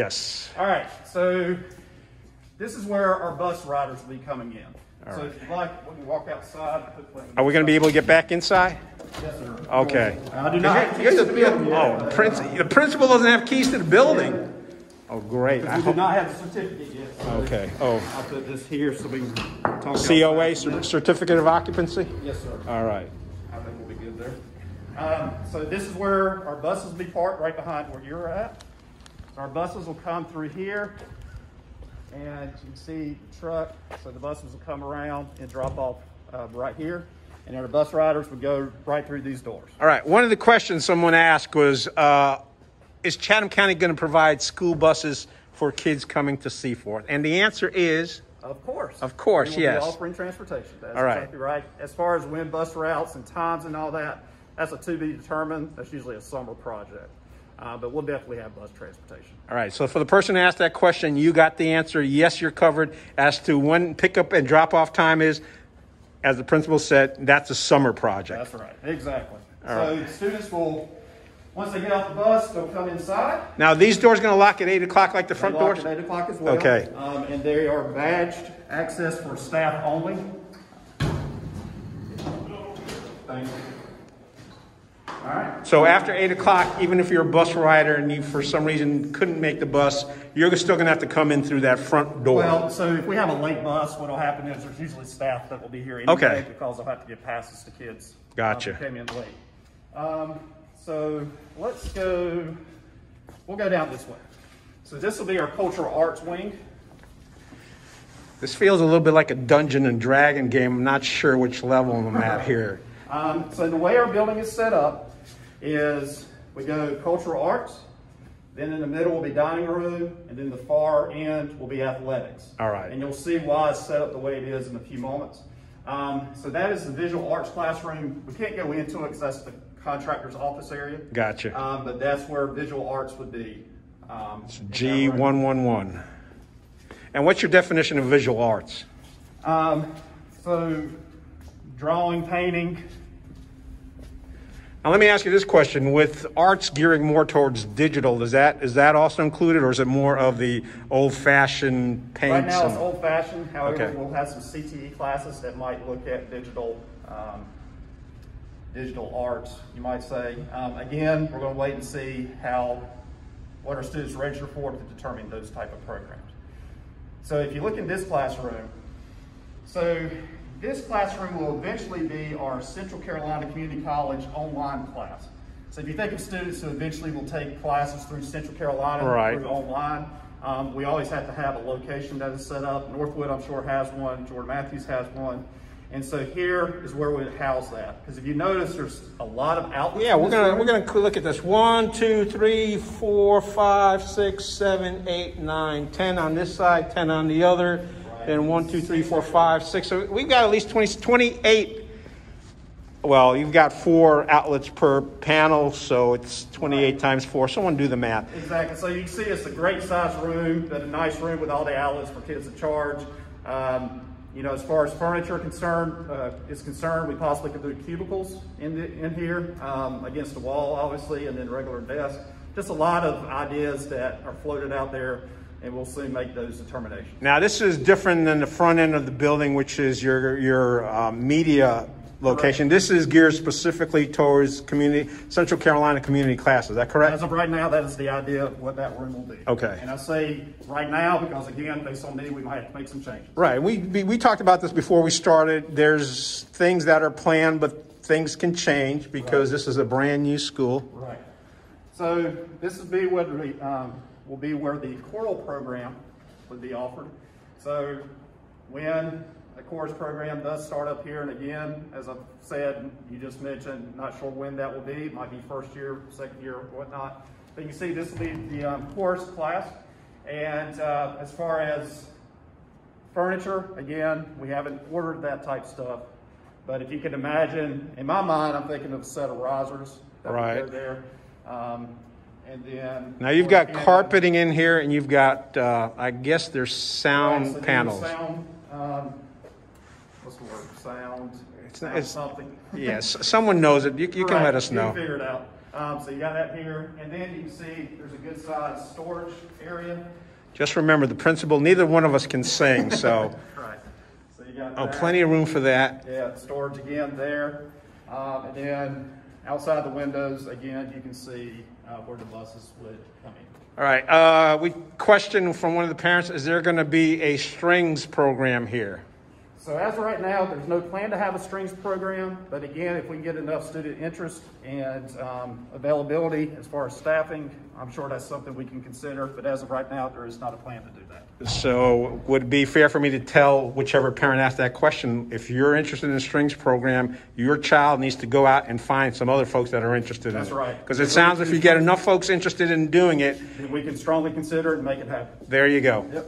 Yes. All right, so this is where our bus riders will be coming in. All so right. if you'd like, we can walk outside. Are we going to be able to get back inside? Yes, sir. Okay. I do not have keys to the building yet. The principal doesn't have keys to the building. Oh, great. We do not have the certificate yet. So Okay. Oh. I'll put this here so we can talk COA, Certificate of Occupancy? Yes, sir. All right. I think we'll be good there. So this is where our buses will be parked, right behind where you're at. So our buses will come through here, and you can see the truck. So the buses will come around and drop off right here, and then our bus riders would go right through these doors. All right. One of the questions someone asked was, is Chatham County going to provide school buses for kids coming to Seaforth? And the answer is? Of course. Of course, we will yes. be offering transportation. That's all right. Exactly right. As far as when bus routes and times and all that, that's a to be determined. That's usually a summer project. But we'll definitely have bus transportation. All right. So for the person who asked that question, you got the answer. Yes, you're covered. As to when pickup and drop off time is, as the principal said, that's a summer project. That's right. Exactly. All right. Students will, once they get off the bus, they'll come inside. Now, these doors going to lock at 8 o'clock like the front doors? At 8 o'clock as well. Okay. And they are badged access for staff only. Thank you. All right. So after 8 o'clock, even if you're a bus rider and you, for some reason, couldn't make the bus, you're still going to have to come in through that front door. Well, so if we have a late bus, what will happen is there's usually staff that will be here anyway, Okay. because they'll have to give passes to kids. Gotcha. Who came in late. So let's go, we'll go down this way. So this will be our cultural arts wing. This feels a little bit like a Dungeon and Dragon game. I'm not sure which level I'm at here. So the way our building is set up is we go cultural arts, then in the middle will be dining room, and then the far end will be athletics. All right. And you'll see why it's set up the way it is in a few moments. So that is the visual arts classroom. We can't go into it because that's the contractor's office area. Gotcha. But that's where visual arts would be. It's G111. And what's your definition of visual arts? So drawing, painting. Now let me ask you this question: with arts gearing more towards digital, is that also included, or is it more of the old-fashioned paints? Right now it's old-fashioned. However, Okay. we'll have some CTE classes that might look at digital arts, you might say. Again, we're going to wait and see what our students register for to determine those type of programs. So if you look in this classroom, this classroom will eventually be our Central Carolina Community College online class. So if you think of students who eventually will take classes through Central Carolina Right. through online, we always have to have a location that is set up. Northwood, I'm sure, has one. Jordan Matthews has one. And so here is where we house that. Because if you notice, there's a lot of outlets. Yeah, we're gonna look at this. 1, 2, 3, 4, 5, 6, 7, 8, 9, 10 on this side, 10 on the other. Then 1, 2, 3, 4, 5, 6. So we've got at least 28. Well, you've got 4 outlets per panel, so it's 28 times 4. Someone do the math. Exactly. So you can see it's a great size room, but a nice room with all the outlets for kids to charge. As far as furniture is concerned, we possibly could do cubicles in here against the wall, obviously, and then regular desks. Just a lot of ideas that are floated out there, and we'll soon make those determinations. Now, this is different than the front end of the building, which is your media location. This is geared specifically towards Central Carolina community classes. Is that correct? As of right now, that is the idea of what that room will be. Okay. And I say right now because, again, based on need, we might have to make some changes. Right. We talked about this before we started. There's things that are planned, but things can change because This is a brand new school. Right. So this will be where the choral program would be offered. So when the chorus program does start up here, and again, as I've said, you just mentioned, not sure when that will be. It might be first year, second year, whatnot. But you can see this will be the chorus class. And as far as furniture, again, we haven't ordered that type stuff. But if you can imagine, in my mind, I'm thinking of a set of risers that would go there. And then now you've got carpeting in here, and you've got, I guess there's sound panels. What's the word? Sound. It's something. Yes, someone knows it. You can let us know. Figure it out. So you got that here, and then you can see there's a good sized storage area. Just remember, the principal, neither one of us can sing, so. Right. So you got Plenty of room for that. Yeah, storage again there. And then outside the windows, again, you can see where the buses would come in. All right. We questioned from one of the parents, is there going to be a strings program here? So as of right now, there's no plan to have a strings program, but again, if we can get enough student interest and availability as far as staffing, I'm sure that's something we can consider, but as of right now, there is not a plan to do that. So would it be fair for me to tell whichever parent asked that question, if you're interested in a strings program, your child needs to go out and find some other folks that are interested in it? That's right. Because it sounds if you get enough folks interested in doing it, we can strongly consider it and make it happen. there you go. Yep.